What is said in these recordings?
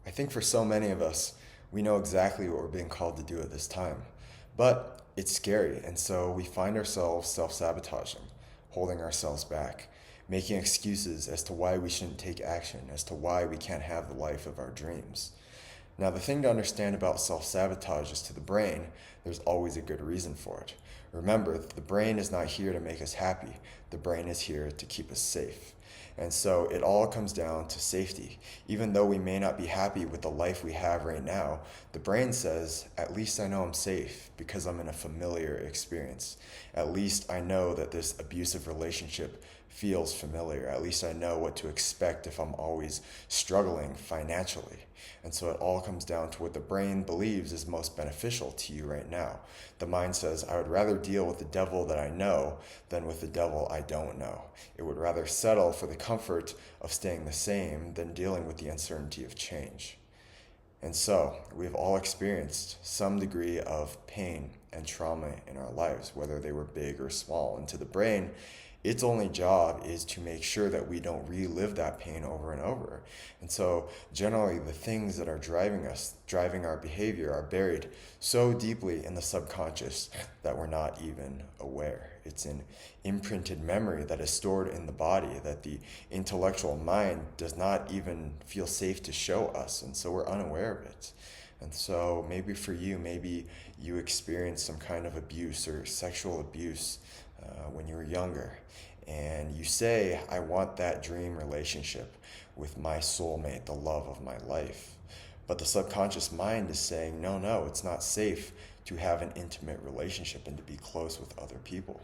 I think for so many of us, we know exactly what we're being called to do at this time. But it's scary, and so we find ourselves self sabotaging, holding ourselves back, making excuses as to why we shouldn't take action, as to why we can't have the life of our dreams. Now, the thing to understand about self sabotage is to the brain, there's always a good reason for it. Remember, the brain is not here to make us happy, the brain is here to keep us safe. And so it all comes down to safety. Even though we may not be happy with the life we have right now, the brain says, at least I know I'm safe because I'm in a familiar experience. At least I know that this abusive relationship feels familiar. At least I know what to expect if I'm always struggling financially. And so it all comes down to what the brain believes is most beneficial to you right now. The mind says, I would rather deal with the devil that I know than with the devil I don't know. It would rather settle for the comfort of staying the same than dealing with the uncertainty of change. And so, we've all experienced some degree of pain and trauma in our lives, whether they were big or small. And to the brain, its only job is to make sure that we don't relive that pain over and over. And so, generally, the things that are driving us, driving our behavior, are buried so deeply in the subconscious that we're not even aware. It's an imprinted memory that is stored in the body that the intellectual mind does not even feel safe to show us, and so we're unaware of it. And so maybe for you, maybe you experienced some kind of abuse or sexual abuse when you were younger, and you say, I want that dream relationship with my soulmate, the love of my life. But the subconscious mind is saying, no, no, it's not safe to have an intimate relationship and to be close with other people.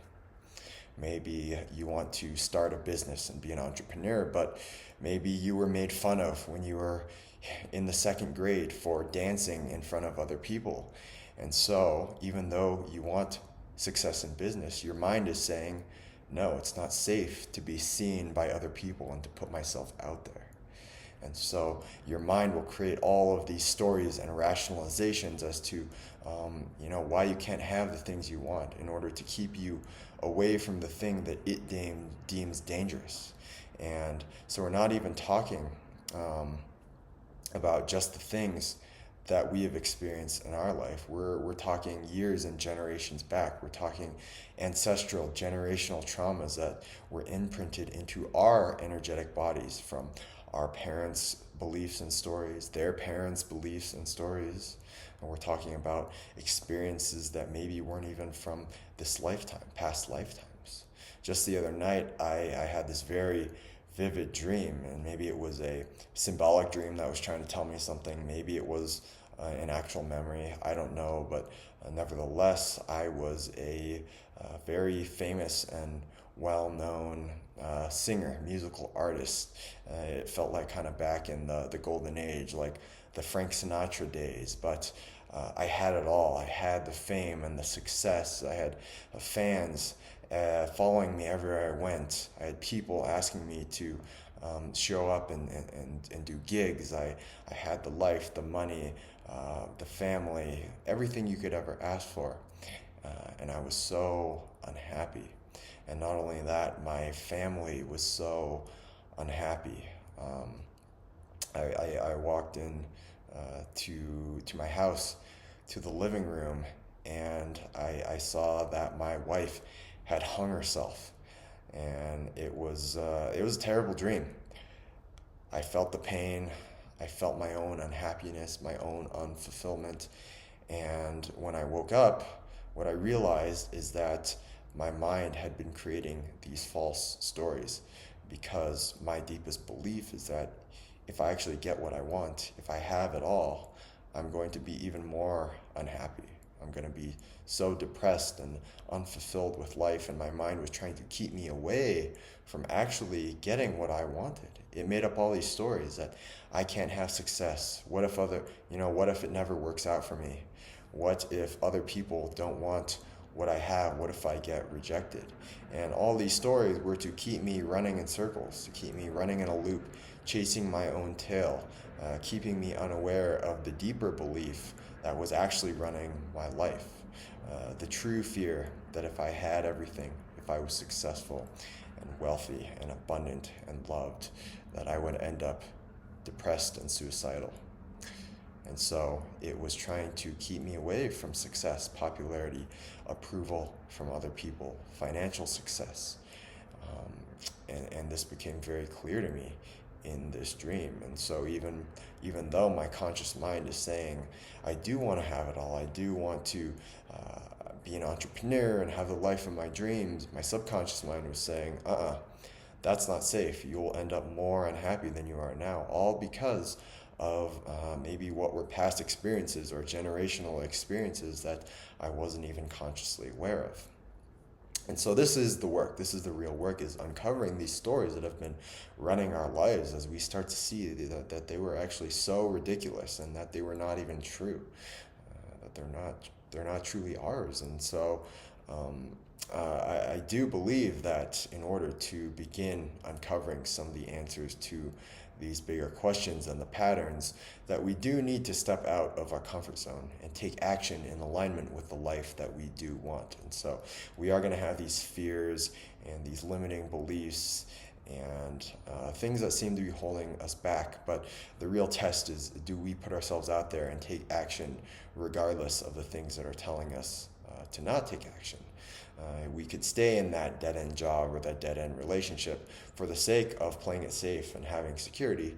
Maybe you want to start a business and be an entrepreneur, but maybe you were made fun of when you were in the second grade for dancing in front of other people. And so, even though you want success in business, your mind is saying, no, it's not safe to be seen by other people and to put myself out there. And so your mind will create all of these stories and rationalizations as to, why you can't have the things you want in order to keep you away from the thing that it deems dangerous. And so we're not even talking about just the things that we have experienced in our life. We're talking years and generations back. We're talking ancestral, generational traumas that were imprinted into our energetic bodies from our parents' beliefs and stories, their parents' beliefs and stories. And we're talking about experiences that maybe weren't even from this lifetime, past lifetimes. Just the other night, I had this very vivid dream, and maybe it was a symbolic dream that was trying to tell me something. Maybe it was an actual memory. I don't know, but nevertheless, I was a very famous and well-known singer, musical artist. It felt like kind of back in the golden age, like the Frank Sinatra days, but I had it all. I had the fame and the success. I had fans following me everywhere I went. I had people asking me to show up and do gigs. I had the life, the money, the family, everything you could ever ask for. And I was so unhappy. And not only that, my family was so unhappy. I walked in to my house, to the living room, and I saw that my wife had hung herself, and it was a terrible dream. I felt the pain. I felt my own unhappiness, my own unfulfillment, and when I woke up, what I realized is that my mind had been creating these false stories, because my deepest belief is that if I actually get what I want, if I have it all, I'm going to be even more unhappy. I'm going to be so depressed and unfulfilled with life, and my mind was trying to keep me away from actually getting what I wanted. It made up all these stories that I can't have success. What if what if it never works out for me? What if other people don't want what I have? What if I get rejected? And all these stories were to keep me running in circles, to keep me running in a loop, chasing my own tail, keeping me unaware of the deeper belief that was actually running my life. The true fear that if I had everything, if I was successful and wealthy and abundant and loved, that I would end up depressed and suicidal. And so it was trying to keep me away from success, popularity, approval from other people, financial success. Um, and this became very clear to me in this dream. And so even though my conscious mind is saying, I do want to have it all, I do want to be an entrepreneur and have the life of my dreams, my subconscious mind was saying, that's not safe. You'll end up more unhappy than you are now, all because of maybe what were past experiences or generational experiences that I wasn't even consciously aware of. And so this is the work. This is the real work, is uncovering these stories that have been running our lives as we start to see that they were actually so ridiculous and that they were not even true, that they're not truly ours. And so I do believe that in order to begin uncovering some of the answers to these bigger questions and the patterns, that we do need to step out of our comfort zone and take action in alignment with the life that we do want. And so we are going to have these fears and these limiting beliefs and things that seem to be holding us back. But the real test is, do we put ourselves out there and take action regardless of the things that are telling us to not take action? We could stay in that dead-end job or that dead-end relationship for the sake of playing it safe and having security.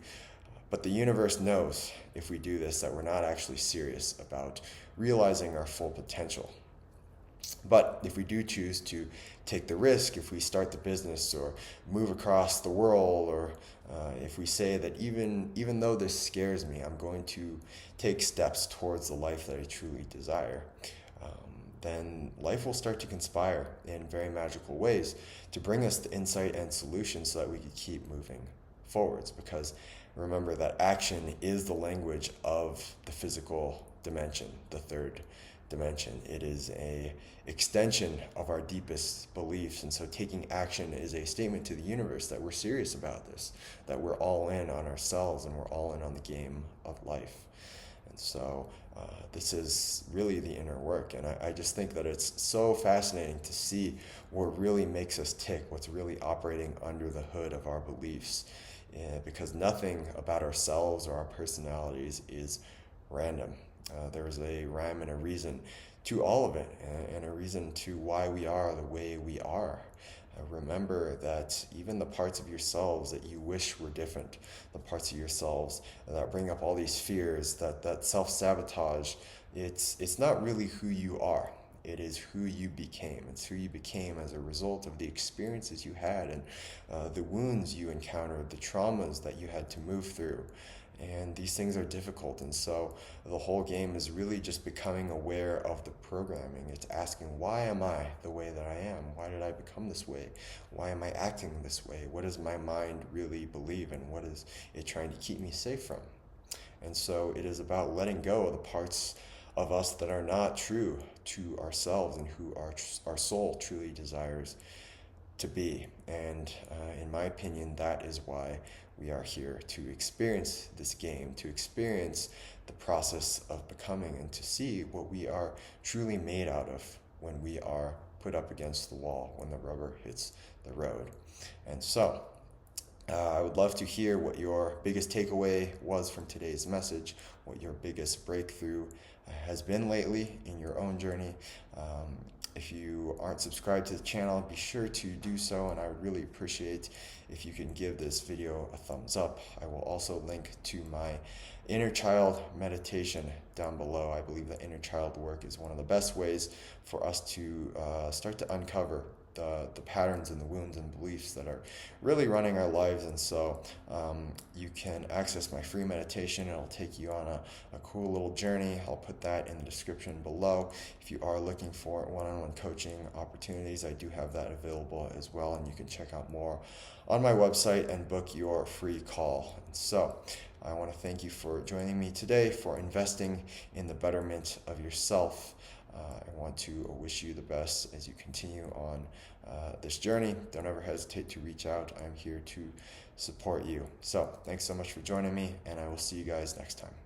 But the universe knows, if we do this, that we're not actually serious about realizing our full potential. But if we do choose to take the risk, if we start the business or move across the world, or if we say that even though this scares me, I'm going to take steps towards the life that I truly desire, then life will start to conspire in very magical ways to bring us the insight and solutions so that we can keep moving forwards. Because remember that action is the language of the physical dimension, the third dimension. It is an extension of our deepest beliefs. And so taking action is a statement to the universe that we're serious about this, that we're all in on ourselves and we're all in on the game of life. And so this is really the inner work. And I just think that it's so fascinating to see what really makes us tick, what's really operating under the hood of our beliefs. Because nothing about ourselves or our personalities is random. There's a rhyme and a reason to all of it, and a reason to why we are the way we are. Remember that even the parts of yourselves that you wish were different, the parts of yourselves that bring up all these fears, that self-sabotage, it's not really who you are. It is who you became. It's who you became as a result of the experiences you had and the wounds you encountered, the traumas that you had to move through. And these things are difficult, and so the whole game is really just becoming aware of the programming. It's asking, why am I the way that I am? Why did I become this way? Why am I acting this way? What does my mind really believe, and what is it trying to keep me safe from? And so it is about letting go of the parts of us that are not true to ourselves and who our soul truly desires to be. And in my opinion, that is why we are here, to experience this game, to experience the process of becoming, and to see what we are truly made out of when we are put up against the wall, when the rubber hits the road. And so I would love to hear what your biggest takeaway was from today's message, what your biggest breakthrough has been lately in your own journey. If you aren't subscribed to the channel, be sure to do so, and I would really appreciate if you can give this video a thumbs up. I will also link to my inner child meditation down below. I believe that inner child work is one of the best ways for us to start to uncover the patterns and the wounds and beliefs that are really running our lives. And so you can access my free meditation. It'll take you on a cool little journey. I'll put that in the description below. If you are looking for one-on-one coaching opportunities, I do have that available as well, and you can check out more on my website and book your free call. And so I want to thank you for joining me today, for investing in the betterment of yourself. I want to wish you the best as you continue on this journey. Don't ever hesitate to reach out. I'm here to support you. So thanks so much for joining me, and I will see you guys next time.